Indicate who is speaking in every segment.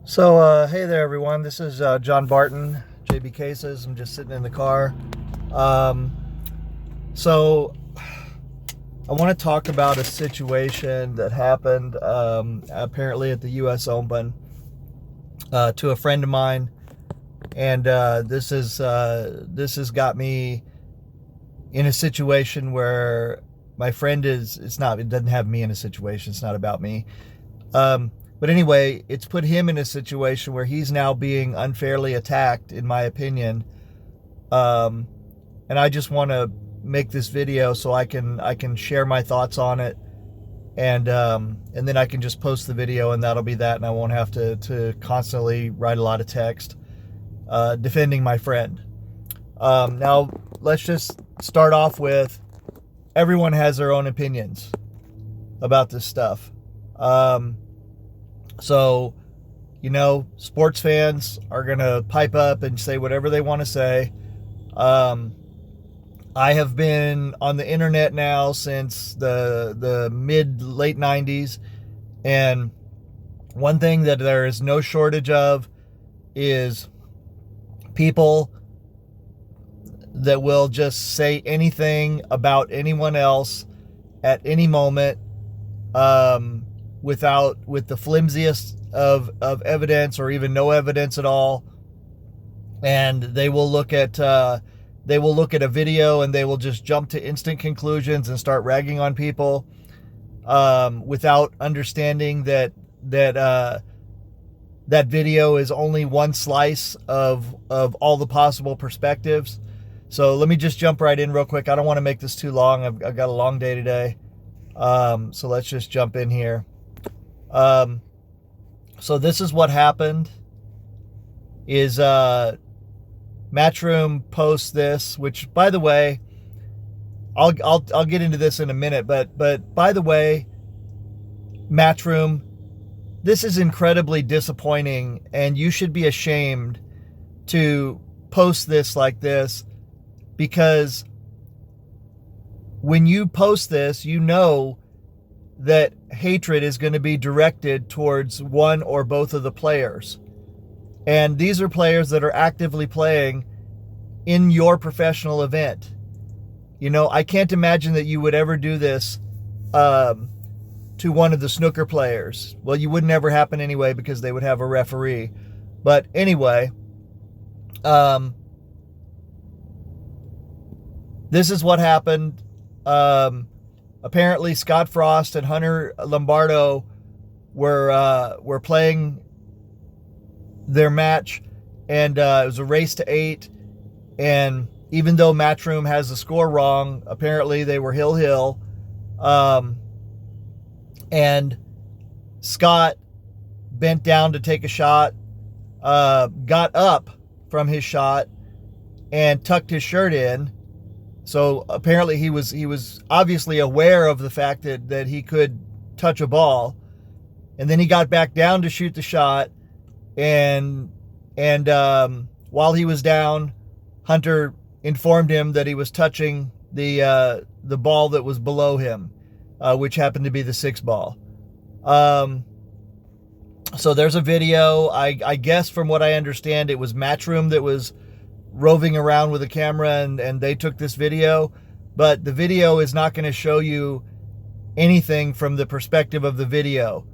Speaker 1: Hey there, everyone. This is John Barton, JB Cases. I'm just sitting in the car. Um, so, I want to talk about a situation that happened apparently at the U.S. Open to a friend of mine, and this has got me in a situation where my friend is. It doesn't have me in a situation. It's not about me. But anyway, it's put him in a situation where he's now being unfairly attacked, in my opinion. And I just want to make this video so I can share my thoughts on it, and then I can just post the video, and that'll be that, and I won't have to constantly write a lot of text defending my friend. Now, let's just start off with everyone has their own opinions about this stuff. So, sports fans are going to pipe up and say whatever they want to say. I have been on the internet now since the late 90s. And one thing that there is no shortage of is people that will just say anything about anyone else at any moment, with the flimsiest of evidence or even no evidence at all. And they will look at a video and they will just jump to instant conclusions and start ragging on people without understanding that video is only one slice of all the possible perspectives. So let me just jump right in real quick. I don't want to make this too long. I've got a long day today. So let's just jump in here. So this is what happened is, Matchroom posts this, which, by the way, I'll get into this in a minute, but by the way, Matchroom, this is incredibly disappointing, and you should be ashamed to post this like this, because when you post this, that hatred is going to be directed towards one or both of the players. And these are players that are actively playing in your professional event. I can't imagine that you would ever do this to one of the snooker players. Well, you would never happen anyway because they would have a referee. But anyway, this is what happened. Apparently, Scott Frost and Hunter Lombardo were playing their match, and it was a race to 8. And even though Matchroom has the score wrong, apparently they were hill. And Scott bent down to take a shot, got up from his shot, and tucked his shirt in. So apparently he was obviously aware of the fact that he could touch a ball, and then he got back down to shoot the shot, and while he was down, Hunter informed him that he was touching the ball that was below him, which happened to be the 6 ball. So there's a video. I guess from what I understand, it was Matchroom that was roving around with a camera, and they took this video, but the video is not going to show you anything from the perspective of the video.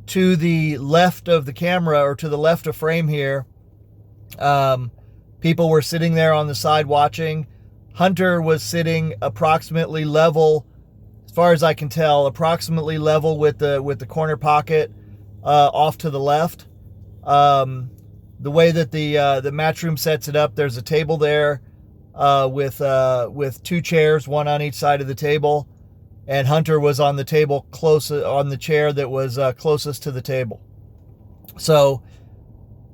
Speaker 1: To the left of the camera, or to the left of frame here, people were sitting there on the side watching. Hunter was sitting approximately level, as far as I can tell, approximately level with the corner pocket off to the left. The way that the Matchroom sets it up, there's a table there with 2 chairs, one on each side of the table, and Hunter was on the table on the chair that was closest to the table. So,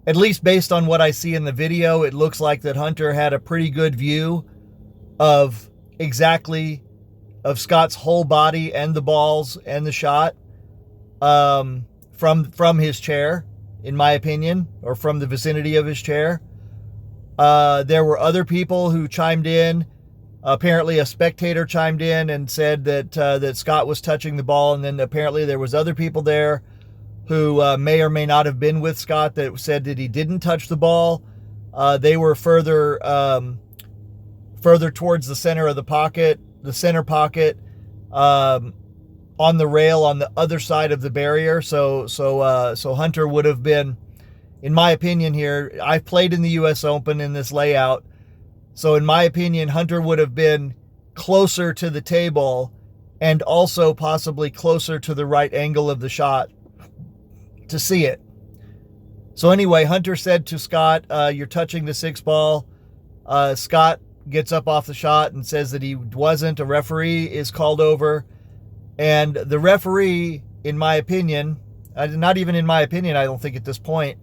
Speaker 1: at least based on what I see in the video, it looks like that Hunter had a pretty good view of Scott's whole body and the balls and the shot from his chair, in my opinion, or from the vicinity of his chair. There were other people who chimed in. Apparently a spectator chimed in and said that Scott was touching the ball, and then apparently there was other people there who may or may not have been with Scott that said that he didn't touch the ball. They were further towards the center of the center pocket, on the rail on the other side of the barrier. So Hunter would have been, in my opinion here, I've played in the U.S. Open in this layout. So in my opinion, Hunter would have been closer to the table and also possibly closer to the right angle of the shot to see it. So anyway, Hunter said to Scott, you're touching the 6 ball. Scott gets up off the shot and says that he wasn't. A referee is called over. And the referee, in my opinion, not even in my opinion, I don't think at this point,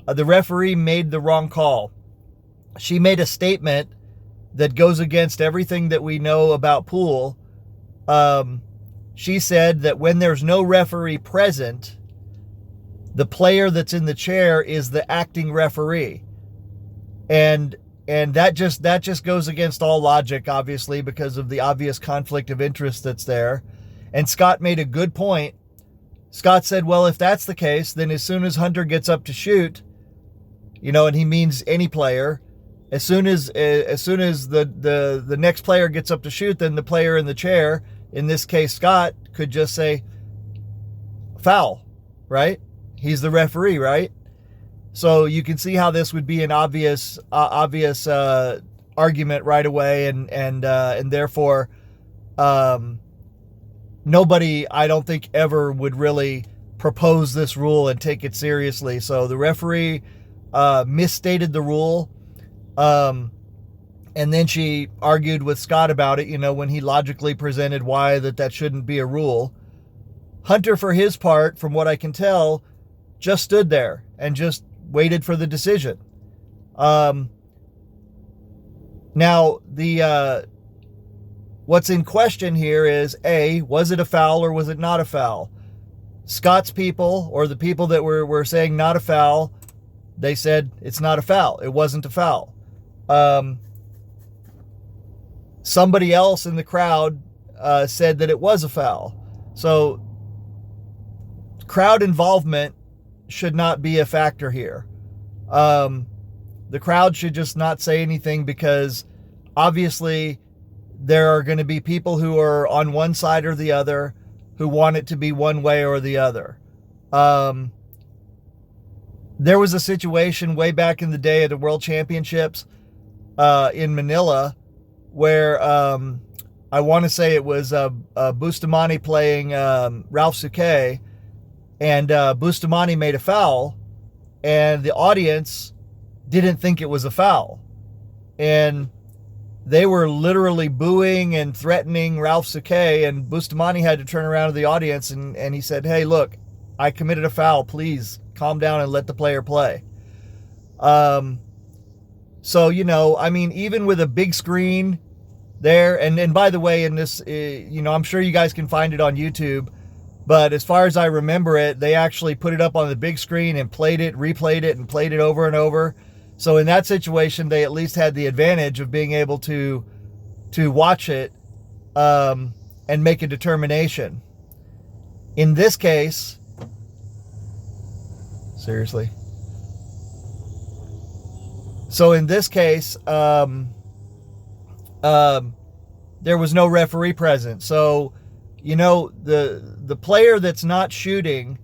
Speaker 1: the referee made the wrong call. She made a statement that goes against everything that we know about pool. She said that when there's no referee present, the player that's in the chair is the acting referee. And that just goes against all logic, obviously, because of the obvious conflict of interest that's there. And Scott made a good point. Scott said, well, if that's the case, then as soon as Hunter gets up to shoot, and he means any player, as soon as the next player gets up to shoot, then the player in the chair, in this case Scott, could just say foul, right? He's the referee, right? So you can see how this would be an obvious argument right away, and therefore nobody, I don't think, ever would really propose this rule and take it seriously. So the referee misstated the rule, and then she argued with Scott about it, when he logically presented why that shouldn't be a rule. Hunter, for his part, from what I can tell, just stood there and just waited for the decision. Now, what's in question here is, A, was it a foul or was it not a foul? Scott's people, or the people that were saying not a foul, they said it's not a foul. It wasn't a foul. Somebody else in the crowd said that it was a foul. So crowd involvement should not be a factor here. The crowd should just not say anything, because obviously there are going to be people who are on one side or the other who want it to be one way or the other. There was a situation way back in the day at the World Championships in Manila where I want to say it was Bustamante playing Ralph Souquet, and Bustamante made a foul, and the audience didn't think it was a foul. And they were literally booing and threatening Ralph Souquet, and Bustamante had to turn around to the audience and he said, hey, look, I committed a foul. Please calm down and let the player play. So, even with a big screen there, and by the way, in this, I'm sure you guys can find it on YouTube, but as far as I remember it, they actually put it up on the big screen and replayed it, and played it over and over. So in that situation, they at least had the advantage of being able to watch it and make a determination. In this case, seriously. So in this case, there was no referee present. So, the player that's not shooting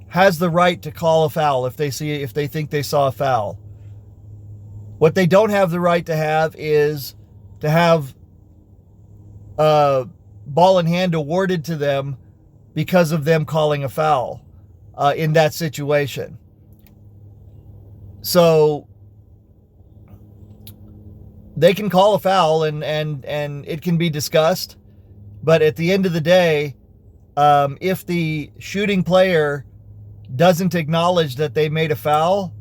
Speaker 1: has the right to call a foul if they think they saw a foul. What they don't have the right to have is to have ball in hand awarded to them because of them calling a foul in that situation. So they can call a foul and it can be discussed, but at the end of the day, if the shooting player doesn't acknowledge that they made a foul,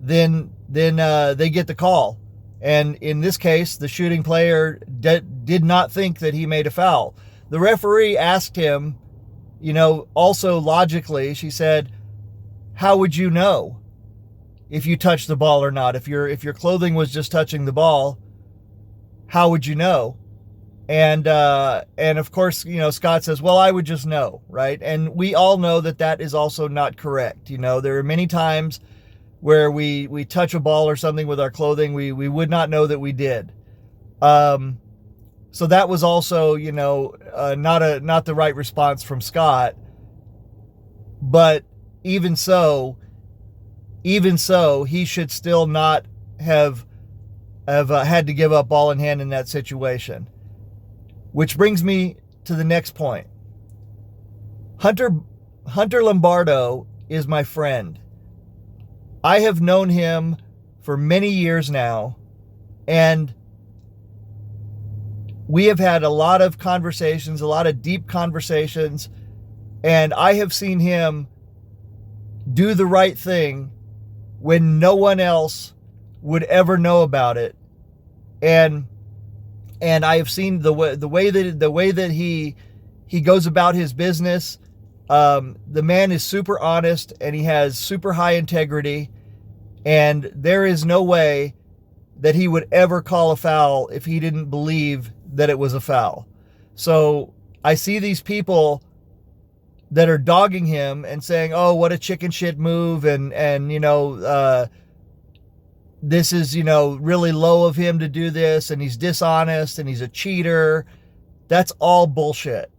Speaker 1: then they get the call. And in this case, the shooting player did not think that he made a foul. The referee asked him, also logically, she said, how would you know if you touched the ball or not? If your clothing was just touching the ball, how would you know? And of course, Scott says, well, I would just know, right? And we all know that that is also not correct. There are many times where we touch a ball or something with our clothing, we would not know that we did. So that was also, not the right response from Scott. But even so, he should still not have had to give up ball in hand in that situation. Which brings me to the next point. Hunter Lombardo is my friend. I have known him for many years now, and we have had a lot of conversations, a lot of deep conversations, and I have seen him do the right thing when no one else would ever know about it. And I have seen the way that he goes about his business. The man is super honest, and he has super high integrity, and there is no way that he would ever call a foul if he didn't believe that it was a foul. So I see these people that are dogging him and saying, oh, what a chicken shit move, and this is, really low of him to do this, and he's dishonest, and he's a cheater. That's all bullshit,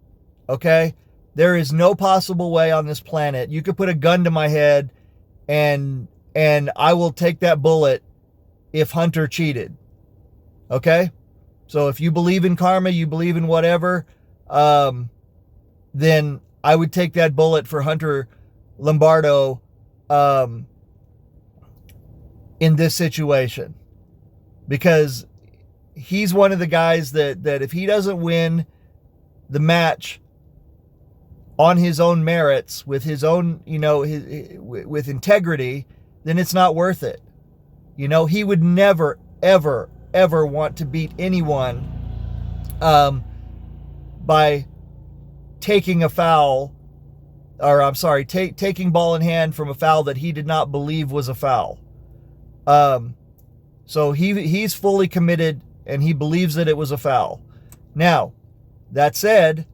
Speaker 1: okay? There is no possible way on this planet. You could put a gun to my head, and I will take that bullet if Hunter cheated, okay? So if you believe in karma, you believe in whatever, then I would take that bullet for Hunter Lombardo, in this situation, because he's one of the guys that if he doesn't win the match on his own merits, with his own, with integrity, then it's not worth it. He would never, ever, ever want to beat anyone by taking a foul, or I'm sorry, taking ball in hand from a foul that he did not believe was a foul. So he's fully committed, and he believes that it was a foul. Now, that said,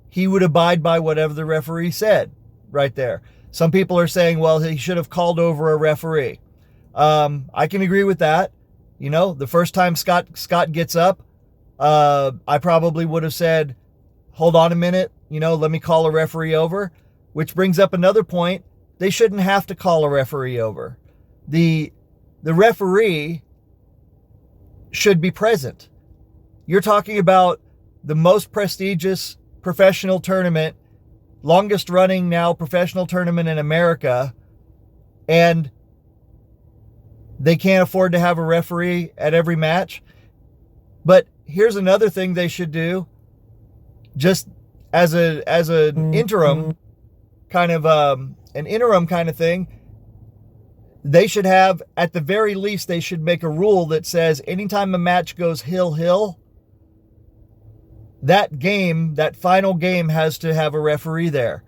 Speaker 1: he would abide by whatever the referee said right there. Some people are saying, well, he should have called over a referee. I can agree with that. The first time Scott gets up, I probably would have said, hold on a minute, let me call a referee over, which brings up another point. They shouldn't have to call a referee over. The referee should be present. You're talking about the most prestigious professional tournament, longest running now professional tournament in America, and they can't afford to have a referee at every match. But here's another thing they should do, just as an interim kind of thing. They should have, at the very least, they should make a rule that says anytime a match goes hill, that final game has to have a referee there.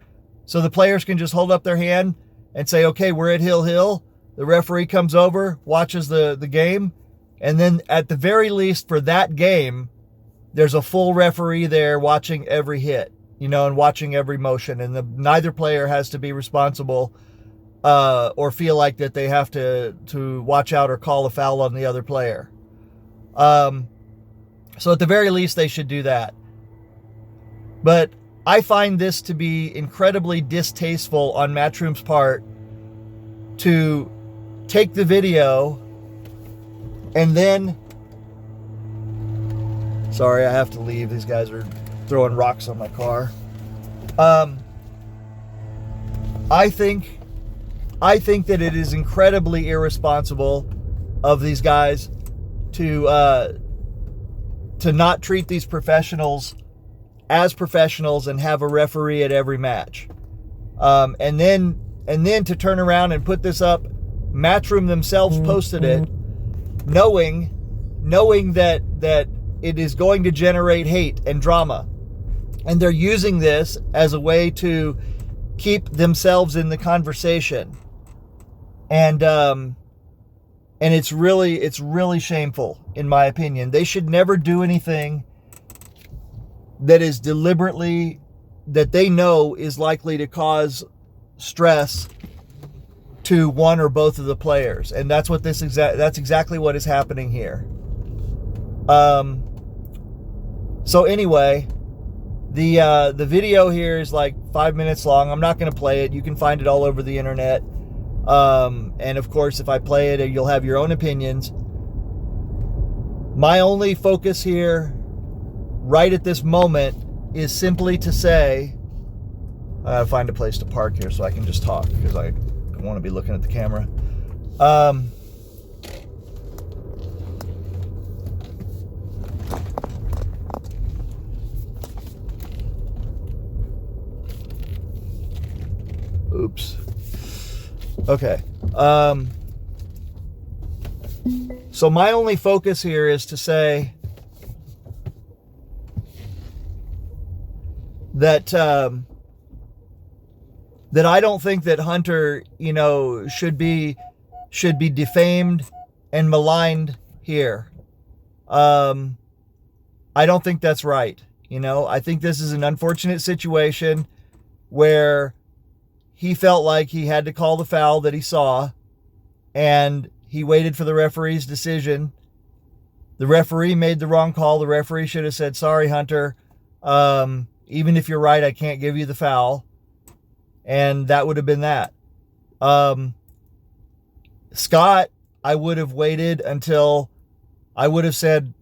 Speaker 1: So the players can just hold up their hand and say, okay, we're at hill. The referee comes over, watches the game, and then at the very least for that game, there's a full referee there watching every hit, and watching every motion, and neither player has to be responsible or feel like that they have to watch out or call a foul on the other player. So at the very least, they should do that. But I find this to be incredibly distasteful on Matchroom's part to take the video and then... Sorry, I have to leave. These guys are throwing rocks on my car. I think that it is incredibly irresponsible of these guys to not treat these professionals as professionals and have a referee at every match. And then to turn around and put this up. Matchroom themselves posted it, knowing that it is going to generate hate and drama. And they're using this as a way to keep themselves in the conversation. And it's really shameful, in my opinion. They should never do anything that is deliberately, that they know is likely to cause stress to one or both of the players. And that's what that's exactly what is happening here. So anyway, the video here is like 5 minutes long. I'm not going to play it. You can find it all over the internet. And of course, if I play it, you'll have your own opinions. My only focus here, right at this moment, is simply to say, I gotta find a place to park here so I can just talk, because I don't want to be looking at the camera. Oops. Okay. So my only focus here is to say that that I don't think that Hunter, should be defamed and maligned here. I don't think that's right. I think this is an unfortunate situation where he felt like he had to call the foul that he saw, and he waited for the referee's decision. The referee made the wrong call. The referee should have said, "Sorry, Hunter. Even if you're right, I can't give you the foul." And that would have been that. Scott, I would have waited until I would have said,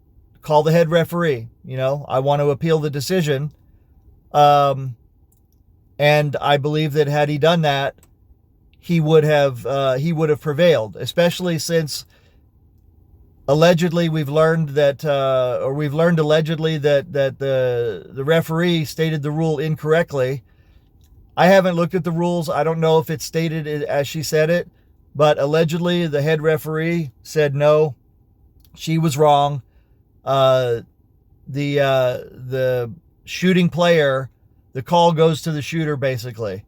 Speaker 1: call the head referee. I want to appeal the decision. And I believe that had he done that, he would have prevailed, especially since allegedly we've learned that the referee stated the rule incorrectly. I haven't looked at the rules. I don't know if it's stated as she said it, but allegedly the head referee said no, she was wrong. The shooting player, the call goes to the shooter basically.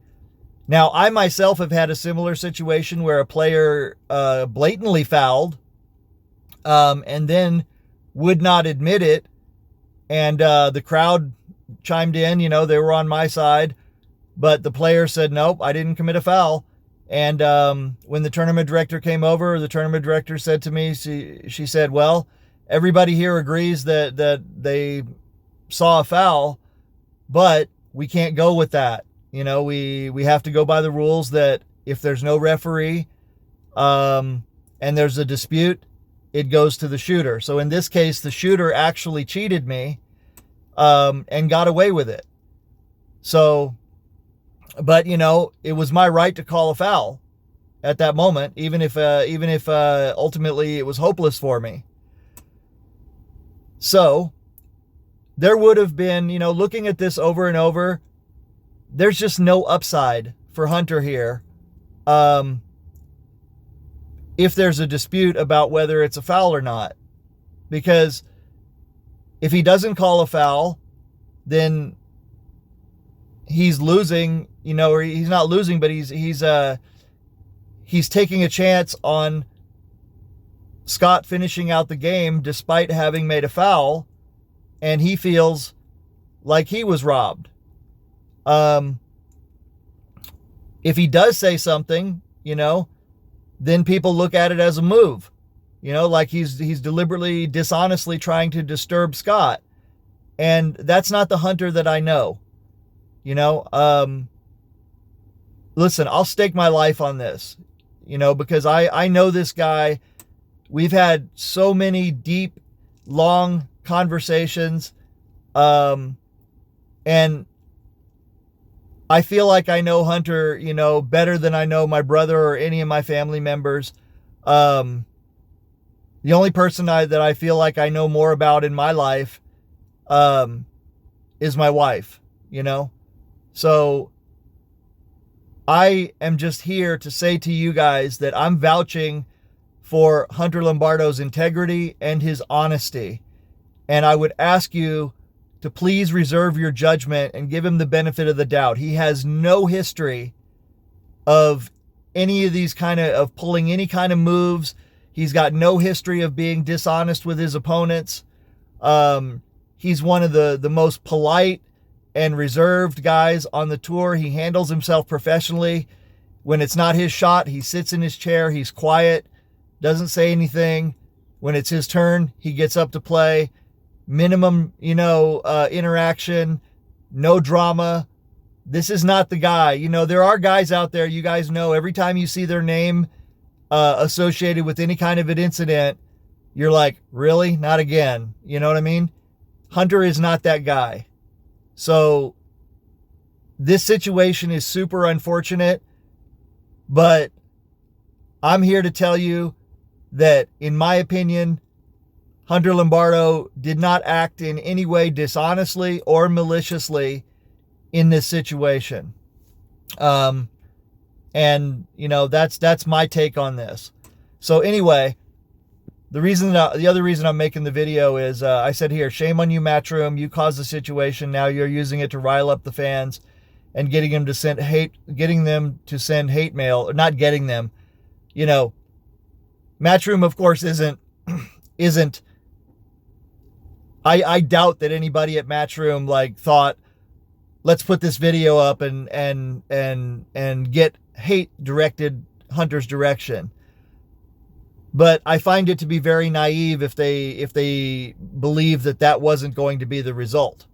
Speaker 1: Now, I myself have had a similar situation where a player blatantly fouled and then would not admit it, and the crowd chimed in. They were on my side. But the player said, nope, I didn't commit a foul. And when the tournament director came over, the tournament director said to me, she said, well, everybody here agrees that they saw a foul, but we can't go with that. We have to go by the rules that if there's no referee and there's a dispute, it goes to the shooter. So in this case, the shooter actually cheated me and got away with it. So... But, it was my right to call a foul at that moment, even if ultimately it was hopeless for me. So there would have been, looking at this over and over, there's just no upside for Hunter here. If there's a dispute about whether it's a foul or not, because if he doesn't call a foul, then he's losing, or he's not losing, but he's taking a chance on Scott finishing out the game despite having made a foul, and he feels like he was robbed. If he does say something, then people look at it as a move, like he's deliberately, dishonestly trying to disturb Scott. And that's not the Hunter that I know. Listen, I'll stake my life on this, because I know this guy. We've had so many deep, long conversations. And I feel like I know Hunter, better than I know my brother or any of my family members. The only person that I feel like I know more about in my life, is my wife, So I am just here to say to you guys that I'm vouching for Hunter Lombardo's integrity and his honesty. And I would ask you to please reserve your judgment and give him the benefit of the doubt. He has no history of any of these of pulling any kind of moves. He's got no history of being dishonest with his opponents. He's one of the most polite and reserved guys on the tour. He handles himself professionally. When it's not his shot, he sits in his chair. He's quiet, doesn't say anything. When it's his turn, he gets up to play. Minimum, interaction, no drama. This is not the guy. There are guys out there, you guys know, every time you see their name associated with any kind of an incident, you're like, really? Not again. You know what I mean? Hunter is not that guy. So this situation is super unfortunate, but I'm here to tell you that, in my opinion, Hunter Lombardo did not act in any way dishonestly or maliciously in this situation. And that's my take on this. So anyway, the other reason I'm making the video is, I said here, shame on you, Matchroom. You caused the situation. Now you're using it to rile up the fans and getting them to send hate mail, or not getting them. Matchroom, of course, isn't. I doubt that anybody at Matchroom thought, let's put this video up and get hate directed Hunter's direction. But I find it to be very naive if they believe that wasn't going to be the result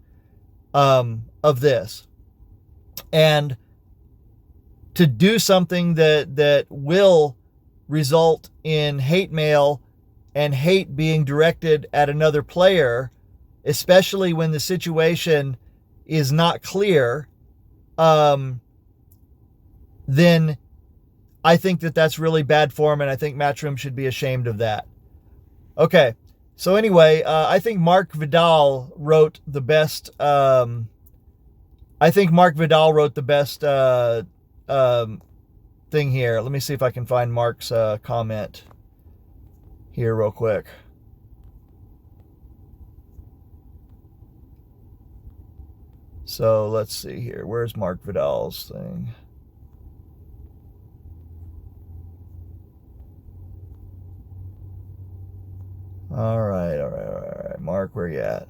Speaker 1: of this. And to do something that will result in hate mail and hate being directed at another player, especially when the situation is not clear, then I think that's really bad form, and I think Matchroom should be ashamed of that. Okay, so anyway, I think Mark Vidal wrote the best. Thing here. Let me see if I can find Mark's comment here real quick. So let's see here. Where's Mark Vidal's thing? All right. Mark, where you at?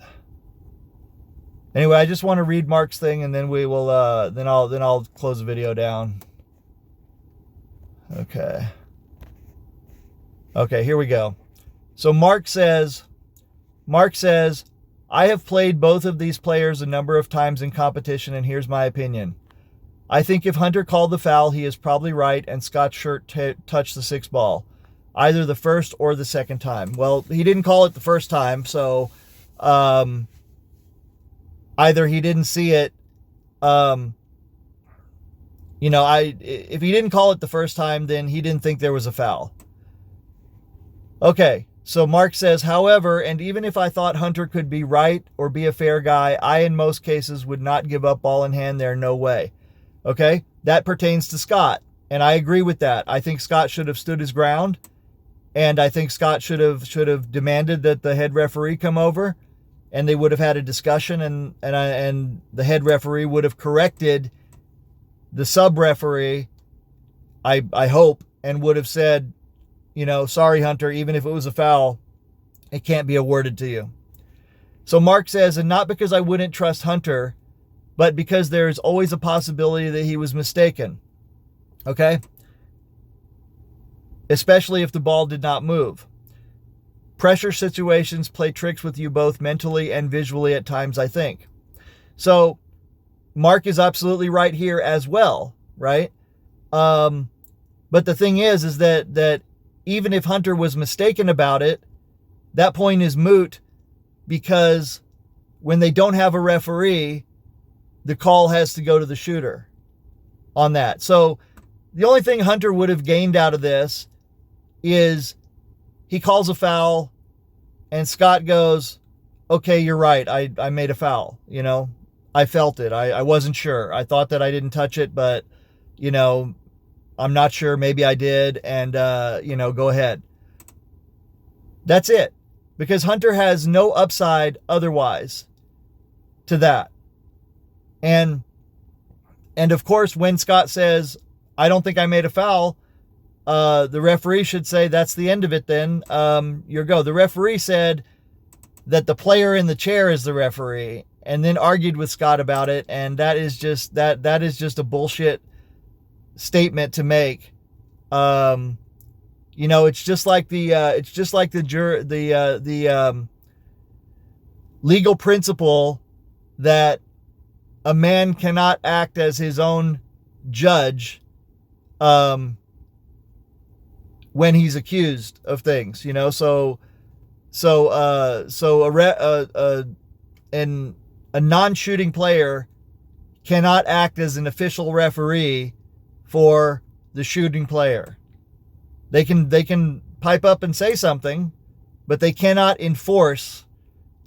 Speaker 1: Anyway, I just want to read Mark's thing, and then we will. Then I'll close the video down. Okay, here we go. So Mark says, I have played both of these players a number of times in competition, and here's my opinion. I think if Hunter called the foul, he is probably right, and Scott Shirt touched the 6 ball, either the first or the second time. Well, he didn't call it the first time, so either he didn't see it. If he didn't call it the first time, then he didn't think there was a foul. Okay, so Mark says, however, and even if I thought Hunter could be right or be a fair guy, I, in most cases, would not give up ball in hand there, no way. Okay, that pertains to Scott, and I agree with that. I think Scott should have stood his ground, and I think Scott should have demanded that the head referee come over, and they would have had a discussion, and the head referee would have corrected the sub-referee, I hope, and would have said, sorry, Hunter, even if it was a foul, it can't be awarded to you. So Mark says, and not because I wouldn't trust Hunter, but because there's always a possibility that he was mistaken. Okay? Especially if the ball did not move. Pressure situations play tricks with you both mentally and visually at times, I think. So Mark is absolutely right here as well, right? But the thing is that even if Hunter was mistaken about it, that point is moot, because when they don't have a referee, the call has to go to the shooter on that. So the only thing Hunter would have gained out of this is he calls a foul and Scott goes, okay, you're right. I made a foul. I felt it. I wasn't sure. I thought that I didn't touch it, but, I'm not sure. Maybe I did. And, go ahead. That's it. Because Hunter has no upside otherwise to that. And of course, when Scott says, I don't think I made a foul, the referee should say, that's the end of it then. Your go. The referee said, that the player in the chair is the referee, and then argued with Scott about it. And that is just a bullshit statement to make. It's just like the legal principle that a man cannot act as his own judge when he's accused of things, so a non-shooting player cannot act as an official referee for the shooting player. They can pipe up and say something, but they cannot enforce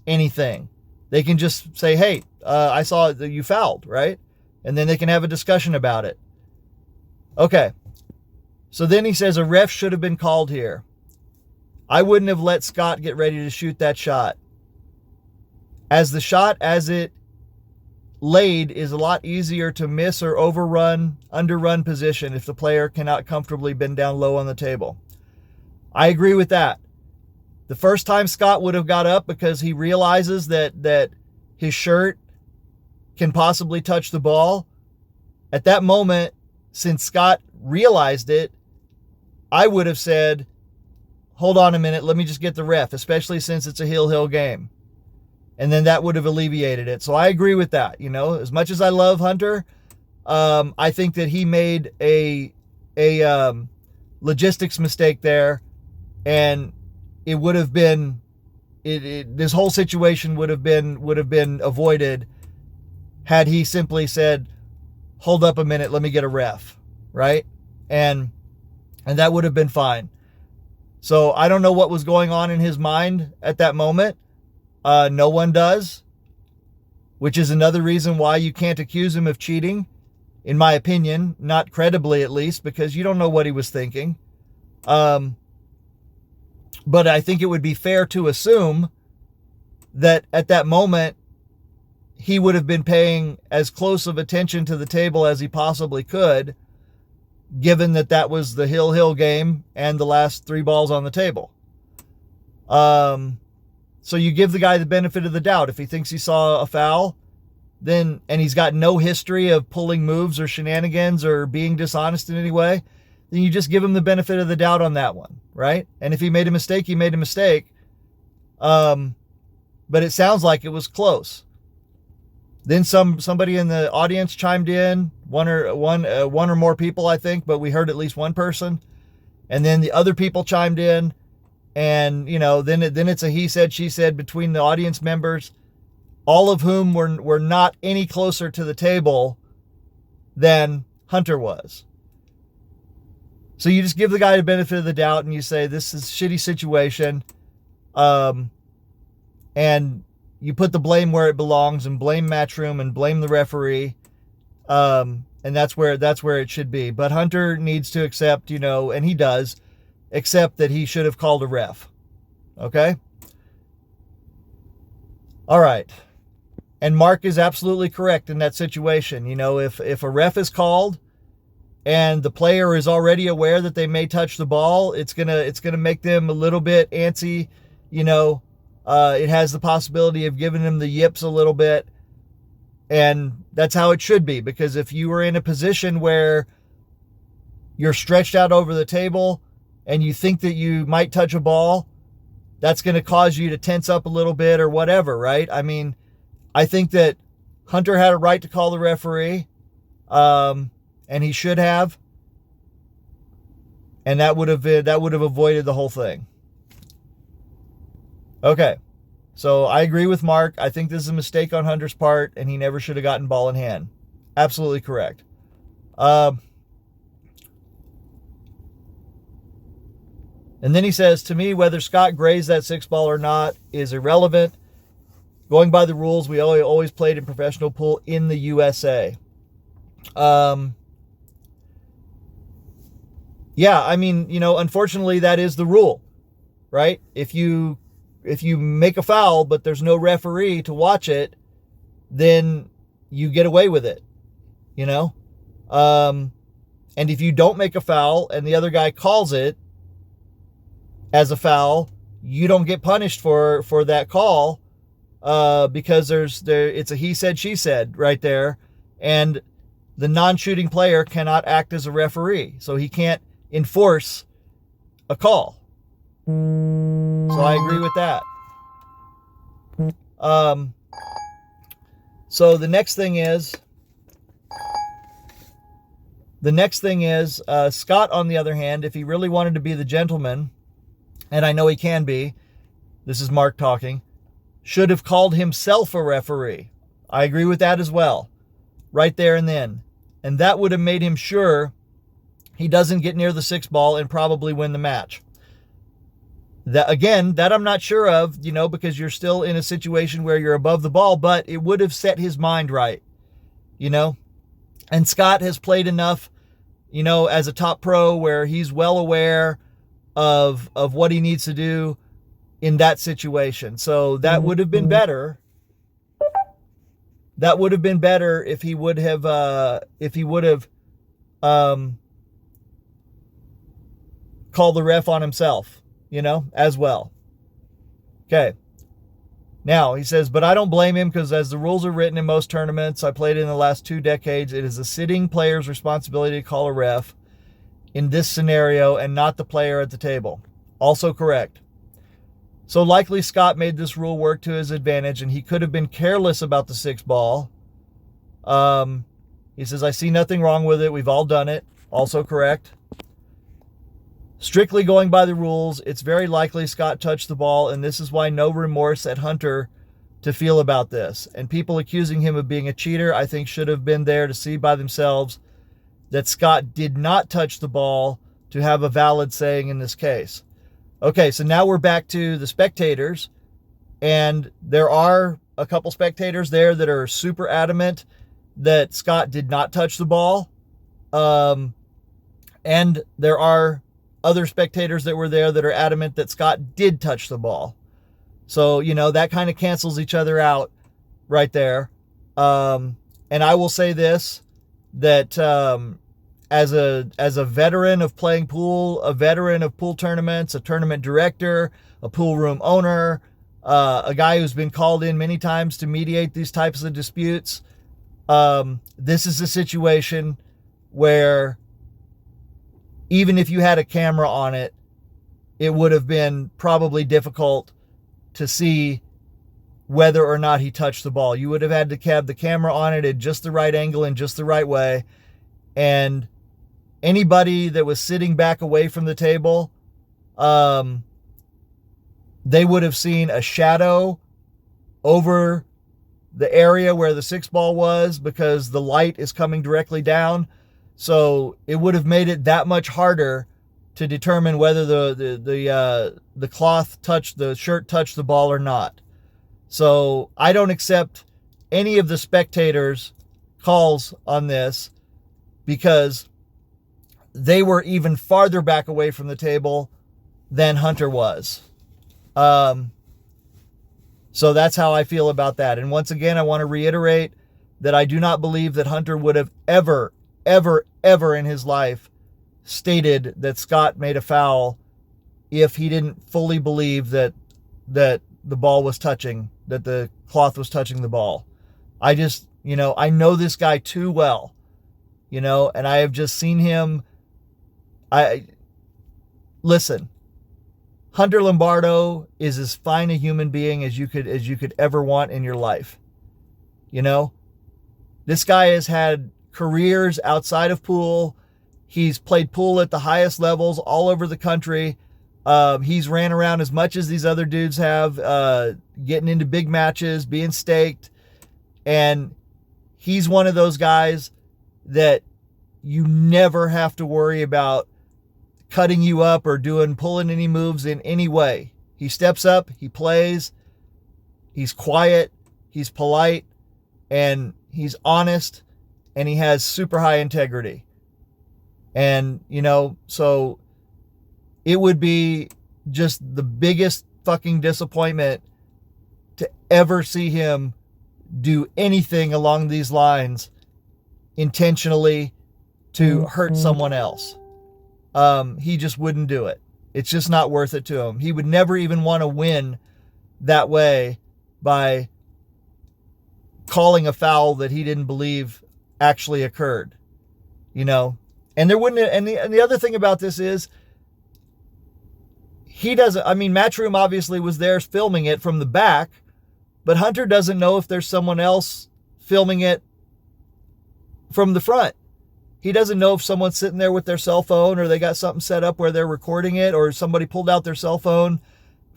Speaker 1: anything. They can just say, hey, I saw that you fouled, right? And then they can have a discussion about it. Okay. So then he says a ref should have been called here. I wouldn't have let Scott get ready to shoot that shot. As the shot as it laid is a lot easier to miss or underrun position if the player cannot comfortably bend down low on the table. I agree with that. The first time Scott would have got up because he realizes that his shirt can possibly touch the ball. At that moment, since Scott realized it, I would have said, hold on a minute, let me just get the ref, especially since it's a heel game. And then that would have alleviated it. So I agree with that. As much as I love Hunter, I think that he made a logistics mistake there, and it would have been this whole situation would have been avoided had he simply said, hold up a minute, let me get a ref, right? And that would have been fine. So I don't know what was going on in his mind at that moment. No one does, which is another reason why you can't accuse him of cheating, in my opinion, not credibly at least, because you don't know what he was thinking. But I think it would be fair to assume that at that moment, he would have been paying as close of attention to the table as he possibly could, given that was the Hill game and the last 3 balls on the table. So you give the guy the benefit of the doubt. If he thinks he saw a foul, and he's got no history of pulling moves or shenanigans or being dishonest in any way, then you just give him the benefit of the doubt on that one, right? And if he made a mistake, he made a mistake. But it sounds like it was close. Then somebody in the audience chimed in, one or more people, I think, but we heard at least one person. And then the other people chimed in, and then it's a he said, she said between the audience members, all of whom were not any closer to the table than Hunter was. So you just give the guy the benefit of the doubt, and you say this is a shitty situation, and you put the blame where it belongs, and blame Matchroom and blame the referee, and that's where it should be. But Hunter needs to accept, and he does accept that he should have called a ref. Okay? All right. And Mark is absolutely correct in that situation. If a ref is called and the player is already aware that they may touch the ball, it's gonna make them a little bit antsy. It has the possibility of giving them the yips a little bit, and that's how it should be. Because if you are in a position where you're stretched out over the table and you think that you might touch a ball, that's going to cause you to tense up a little bit or whatever, right? I mean, I think that Hunter had a right to call the referee, and he should have, and that would have avoided the whole thing. Okay, so I agree with Mark. I think this is a mistake on Hunter's part, and he never should have gotten ball in hand. Absolutely correct. And then he says, to me, whether Scott grazed that 6-ball or not is irrelevant. Going by the rules, we always played in professional pool in the USA. Yeah, I mean, unfortunately, that is the rule, right? If you make a foul, but there's no referee to watch it, then you get away with it, And if you don't make a foul and the other guy calls it as a foul, you don't get punished for that call, because it's a he said, she said right there. And the non-shooting player cannot act as a referee. So he can't enforce a call. So I agree with that. So the next thing is, Scott, on the other hand, if he really wanted to be the gentleman, and I know he can be, this is Mark talking, should have called himself a referee. I agree with that as well, right there and then. And that would have made him sure he doesn't get near the 6 ball and probably win the match. That I'm not sure of, because you're still in a situation where you're above the ball, but it would have set his mind right, And Scott has played enough, as a top pro where he's well aware of what he needs to do in that situation. So that would have been better. That would have been better if he would have called the ref on himself, as well. Okay. Now, he says, but I don't blame him because as the rules are written in most tournaments I played in the last 2 decades, it is the sitting player's responsibility to call a ref in this scenario and not the player at the table. Also correct. So likely Scott made this rule work to his advantage and he could have been careless about the 6 ball. He says, I see nothing wrong with it. We've all done it. Also correct. Strictly going by the rules, it's very likely Scott touched the ball, and this is why no remorse at Hunter to feel about this. And people accusing him of being a cheater, I think, should have been there to see by themselves that Scott did not touch the ball to have a valid saying in this case. Okay, so now we're back to the spectators, and there are a couple spectators there that are super adamant that Scott did not touch the ball. And there are other spectators that were there that are adamant that Scott did touch the ball. So, that kind of cancels each other out right there. And I will say this, that as a veteran of playing pool, a veteran of pool tournaments, a tournament director, a pool room owner, a guy who's been called in many times to mediate these types of disputes, this is a situation where even if you had a camera on it, it would have been probably difficult to see whether or not he touched the ball. You would have had to have the camera on it at just the right angle and just the right way. And anybody that was sitting back away from the table, they would have seen a shadow over the area where the 6 ball was because the light is coming directly down. So it would have made it that much harder to determine whether the cloth touched, the shirt touched the ball or not. So I don't accept any of the spectators' calls on this because they were even farther back away from the table than Hunter was. So that's how I feel about that. And once again, I want to reiterate that I do not believe that Hunter would have ever in his life stated that Scott made a foul if he didn't fully believe that the ball was touching, that the cloth was touching the ball. I just, I know this guy too well, and I have just seen him. Listen, Hunter Lombardo is as fine a human being as you could ever want in your life. This guy has had careers outside of pool. He's played pool at the highest levels all over the country. He's ran around as much as these other dudes have, getting into big matches, being staked. And he's one of those guys that you never have to worry about cutting you up or pulling any moves in any way. He steps up, he plays, he's quiet, he's polite, and he's honest. And he has super high integrity. And, so it would be just the biggest fucking disappointment to ever see him do anything along these lines intentionally to hurt someone else. He just wouldn't do it. It's just not worth it to him. He would never even want to win that way by calling a foul that he didn't believe actually occurred. You know, and there wouldn't, and the other thing about this is, he doesn't, I mean, Matchroom obviously was there filming it from the back, but Hunter doesn't know if there's someone else filming it from the front. He doesn't know if someone's sitting there with their cell phone, or they got something set up where they're recording it, or somebody pulled out their cell phone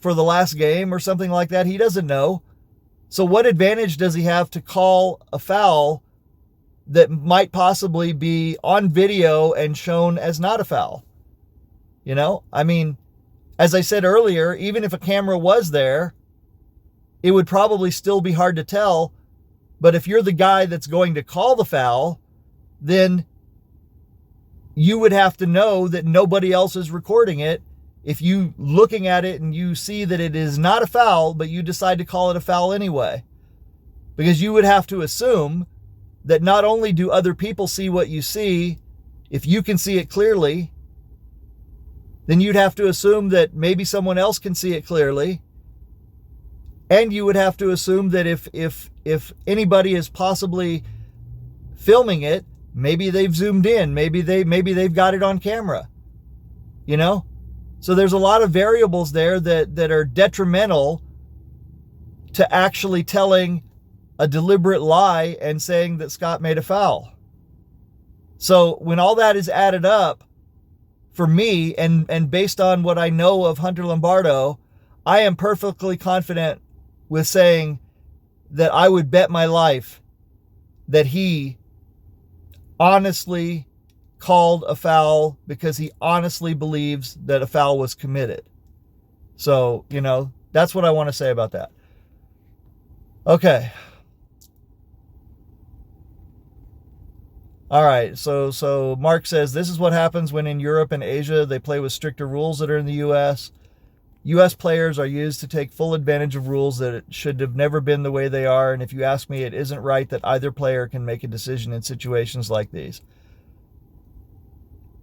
Speaker 1: for the last game or something like that. He doesn't know. So what advantage does he have to call a foul that might possibly be on video and shown as not a foul? You know, I mean, as I said earlier, even if a camera was there, it would probably still be hard to tell. But if you're the guy that's going to call the foul, then you would have to know that nobody else is recording it. If you looking at it and you see that it is not a foul, but you decide to call it a foul anyway, because you would have to assume that not only do other people see what you see, if you can see it clearly, then you'd have to assume that maybe someone else can see it clearly. And you would have to assume that if anybody is possibly filming it, maybe they've zoomed in, maybe they've got it on camera. You know? So there's a lot of variables there that are detrimental to actually telling a deliberate lie and saying that Scott made a foul. So when all that is added up, for me, and based on what I know of Hunter Lombardo, I am perfectly confident with saying that I would bet my life that he honestly called a foul because he honestly believes that a foul was committed. So, you know, that's what I want to say about that. Okay. All right, so Mark says, this is what happens when in Europe and Asia they play with stricter rules that are in the U.S. U.S. players are used to take full advantage of rules that should have never been the way they are, and if you ask me, it isn't right that either player can make a decision in situations like these.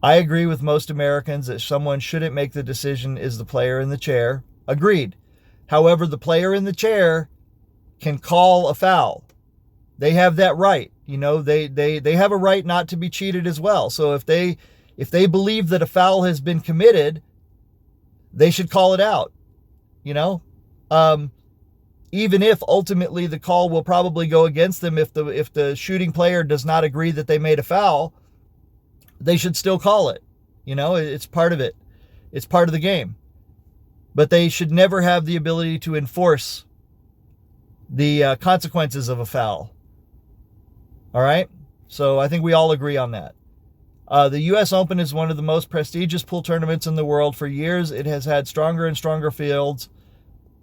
Speaker 1: I agree with most Americans that someone shouldn't make the decision is the player in the chair. Agreed. However, the player in the chair can call a foul. They have that right. You know, they have a right not to be cheated as well. So if they believe that a foul has been committed, they should call it out. You know, even if ultimately the call will probably go against them if the shooting player does not agree that they made a foul, they should still call it. You know, it's part of it. It's part of the game. But they should never have the ability to enforce the consequences of a foul. All right? So I think we all agree on that. The U.S. Open is one of the most prestigious pool tournaments in the world. For years, it has had stronger and stronger fields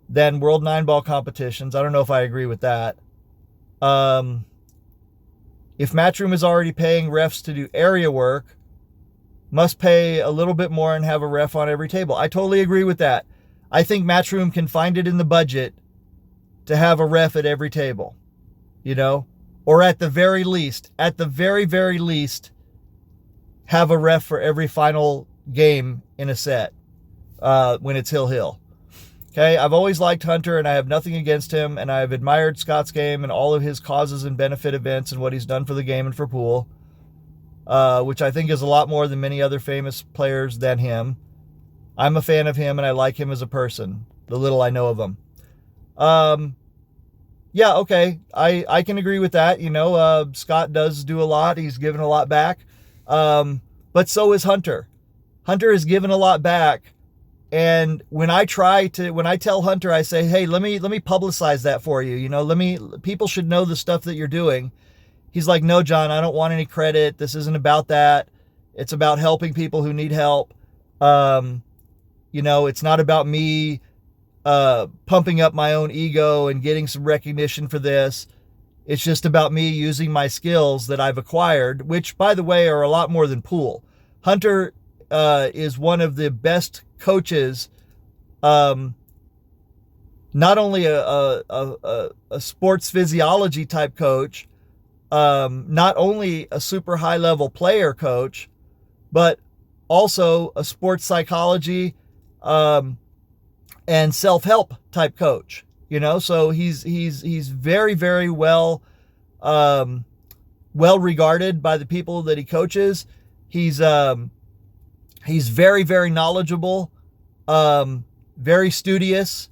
Speaker 1: than World 9-ball competitions. I don't know if I agree with that. If Matchroom is already paying refs to do area work, must pay a little bit more and have a ref on every table. I totally agree with that. I think Matchroom can find it in the budget to have a ref at every table, you know, or at the very least, very least, have a ref for every final game in a set when it's Hill. Okay, I've always liked Hunter, and I have nothing against him, and I've admired Scott's game and all of his causes and benefit events and what he's done for the game and for pool, which I think is a lot more than many other famous players than him. I'm a fan of him, and I like him as a person, the little I know of him. Yeah, okay, I can agree with that. You know, Scott does do a lot. He's given a lot back. But so is Hunter. Hunter has given a lot back. And when I tell Hunter, I say, hey, let me publicize that for you. You know, people should know the stuff that you're doing. He's like, no, John, I don't want any credit. This isn't about that. It's about helping people who need help. You know, it's not about me, pumping up my own ego and getting some recognition for this. It's just about me using my skills that I've acquired, which, by the way, are a lot more than pool. Hunter is one of the best coaches, not only a sports physiology type coach, not only a super high level player coach, but also a sports psychology and self-help type coach. So he's very, very well regarded by the people that he coaches. He's very, very knowledgeable, very studious.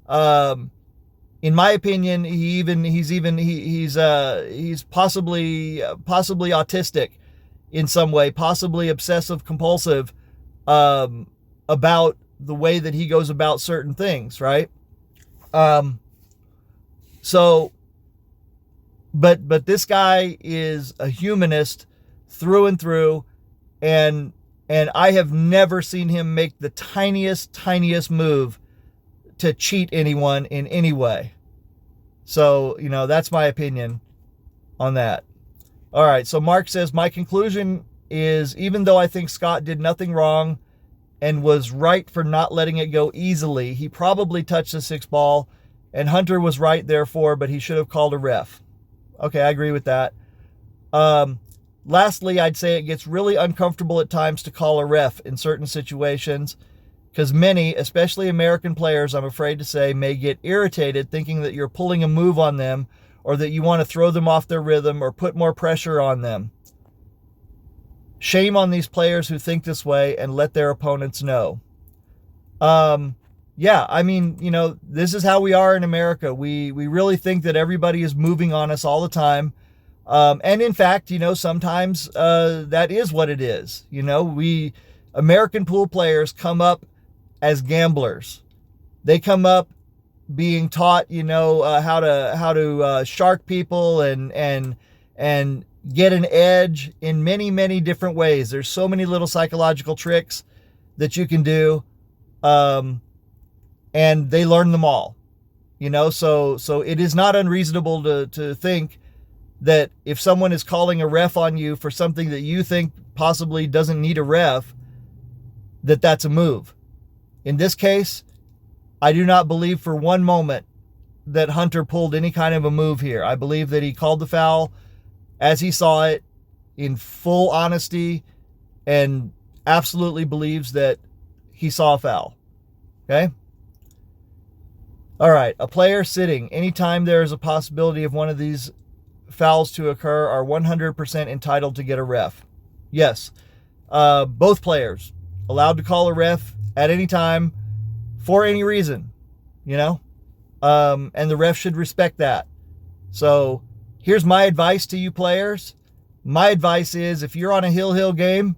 Speaker 1: In my opinion, he's possibly autistic in some way, possibly obsessive compulsive about the way that he goes about certain things, right? But this guy is a humanist through and through, and I have never seen him make the tiniest move to cheat anyone in any way. So, that's my opinion on that. All right, so Mark says, my conclusion is, even though I think Scott did nothing wrong and was right for not letting it go easily, he probably touched the 6 ball, and Hunter was right therefore, but he should have called a ref. Okay, I agree with that. Lastly, I'd say it gets really uncomfortable at times to call a ref in certain situations, because many, especially American players, I'm afraid to say, may get irritated thinking that you're pulling a move on them, or that you want to throw them off their rhythm or put more pressure on them. Shame on these players who think this way, and let their opponents know. Yeah, I mean, this is how we are in America. We really think that everybody is moving on us all the time. And in fact, sometimes that is what it is. We American pool players come up as gamblers. They come up being taught, how to shark people and get an edge in many, many different ways. There's so many little psychological tricks that you can do, and they learn them all. So it is not unreasonable to think that if someone is calling a ref on you for something that you think possibly doesn't need a ref, that's a move. In this case, I do not believe for one moment that Hunter pulled any kind of a move here. I believe that he called the foul as he saw it, in full honesty, and absolutely believes that he saw a foul. Okay? All right, a player sitting, anytime there is a possibility of one of these fouls to occur, are 100% entitled to get a ref. Yes, both players allowed to call a ref at any time for any reason, and the ref should respect that. So here's my advice to you players. My advice is, if you're on a Hill game,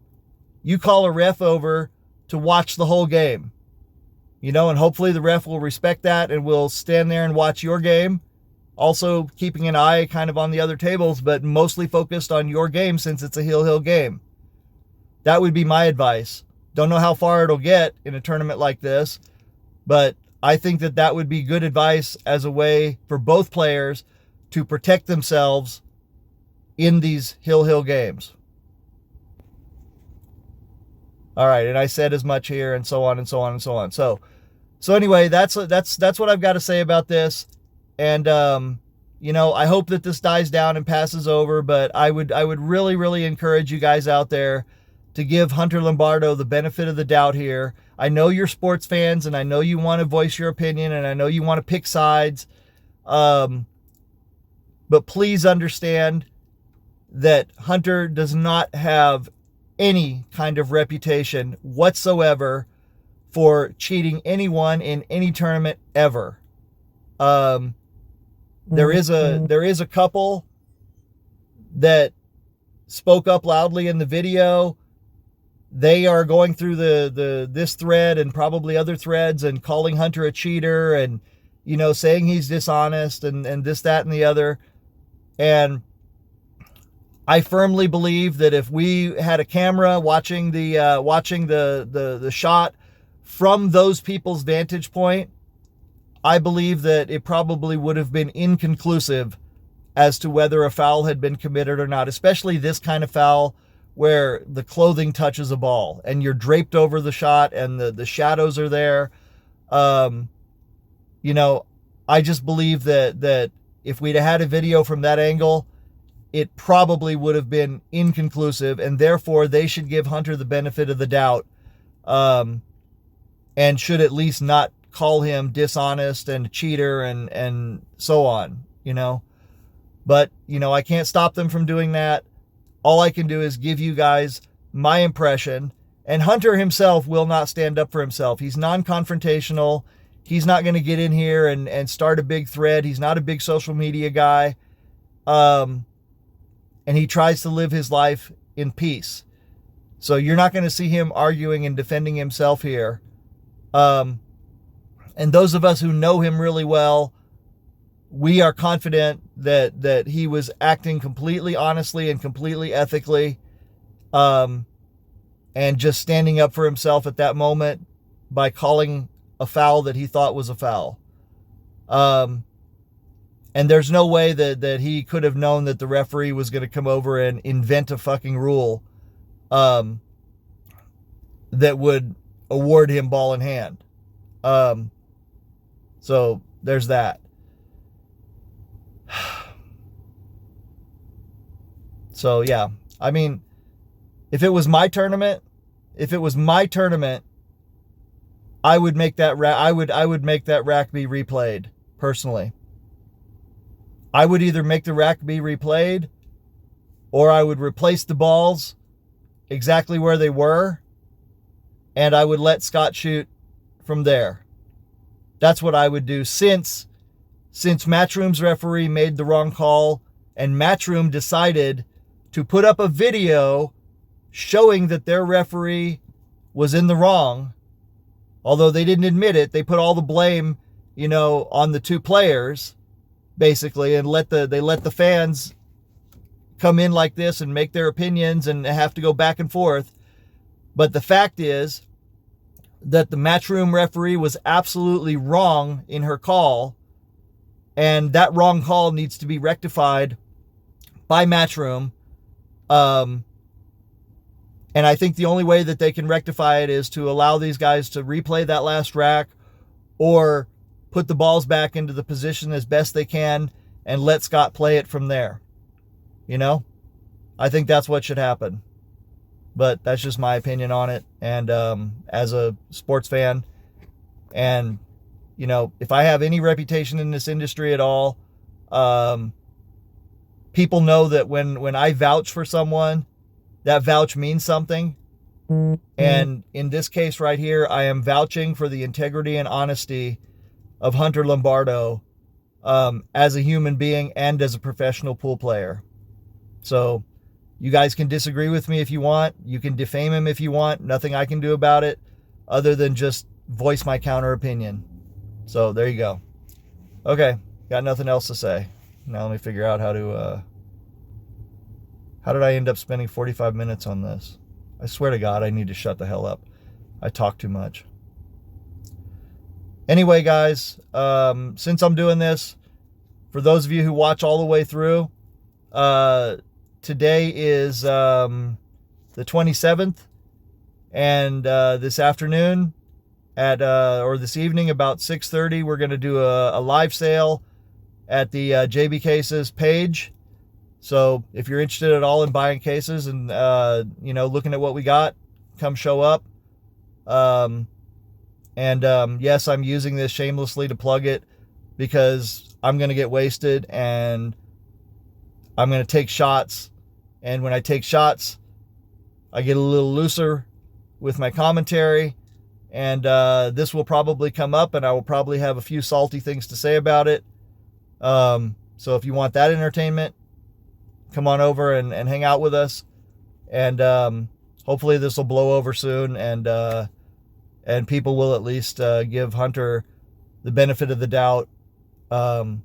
Speaker 1: you call a ref over to watch the whole game, and hopefully the ref will respect that and will stand there and watch your game. Also keeping an eye kind of on the other tables, but mostly focused on your game since it's a Hill game. That would be my advice. Don't know how far it'll get in a tournament like this, but I think that would be good advice as a way for both players to protect themselves in these Hill games. All right, and I said as much here, and so on and so on and so on. So anyway, that's what I've got to say about this. And I hope that this dies down and passes over, but I would really, really encourage you guys out there to give Hunter Lombardo the benefit of the doubt here. I know you're sports fans, and I know you want to voice your opinion, and I know you want to pick sides. But please understand that Hunter does not have any kind of reputation whatsoever for cheating anyone in any tournament ever. There is a couple that spoke up loudly in the video. They are going through this thread and probably other threads and calling Hunter a cheater and, saying he's dishonest and this, that, and the other. And I firmly believe that if we had a camera watching the shot from those people's vantage point, I believe that it probably would have been inconclusive as to whether a foul had been committed or not, especially this kind of foul where the clothing touches a ball and you're draped over the shot and the shadows are there. I just believe that if we'd had a video from that angle, it probably would have been inconclusive, and therefore they should give Hunter the benefit of the doubt and should at least not call him dishonest and a cheater and so on, you know. But, you know, I can't stop them from doing that. All I can do is give you guys my impression. And Hunter himself will not stand up for himself. He's non-confrontational. He's not going to get in here and start a big thread. He's not a big social media guy. And he tries to live his life in peace. So you're not going to see him arguing and defending himself here. And those of us who know him really well, we are confident that he was acting completely honestly and completely ethically, and just standing up for himself at that moment by calling a foul that he thought was a foul. And there's no way that he could have known that the referee was going to come over and invent a fucking rule that would award him ball in hand. So there's that. So yeah, I mean, if it was my tournament, I would make that I would make that rack be replayed personally. I would either make the rack be replayed, or I would replace the balls exactly where they were, and I would let Scott shoot from there. That's what I would do, since Matchroom's referee made the wrong call, and Matchroom decided to put up a video showing that their referee was in the wrong. Although they didn't admit it, they put all the blame, you know, on the two players, basically, and they let the fans come in like this and make their opinions and have to go back and forth. But the fact is that the Matchroom referee was absolutely wrong in her call, and that wrong call needs to be rectified by Matchroom. And I think the only way that they can rectify it is to allow these guys to replay that last rack, or put the balls back into the position as best they can and let Scott play it from there. You know, I think that's what should happen. But that's just my opinion on it. And as a sports fan, and, you know, if I have any reputation in this industry at all, people know that when I vouch for someone, that vouch means something. And in this case right here, I am vouching for the integrity and honesty of Hunter Lombardo, as a human being and as a professional pool player. So you guys can disagree with me if you want. You can defame him if you want. Nothing I can do about it other than just voice my counter opinion. So there you go. Okay, got nothing else to say. Now let me figure out how did I end up spending 45 minutes on this? I swear to God, I need to shut the hell up. I talk too much. Anyway, guys, since I'm doing this, for those of you who watch all the way through, today is the 27th, and this afternoon or this evening about 6:30, we're going to do a live sale at the JB Cases page. So if you're interested at all in buying cases and, you know, looking at what we got, come show up. Yes, I'm using this shamelessly to plug it because I'm going to get wasted and I'm going to take shots. And when I take shots, I get a little looser with my commentary. And this will probably come up and I will probably have a few salty things to say about it. So if you want that entertainment, come on over and hang out with us. And hopefully this will blow over soon, and people will at least give Hunter the benefit of the doubt, and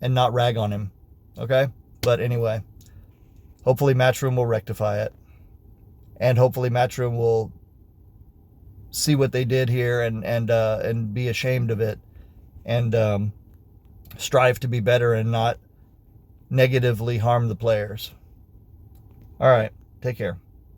Speaker 1: not rag on him. Okay? But anyway, hopefully Matchroom will rectify it. And hopefully Matchroom will see what they did here and be ashamed of it, and strive to be better and not negatively harm the players. All right, take care.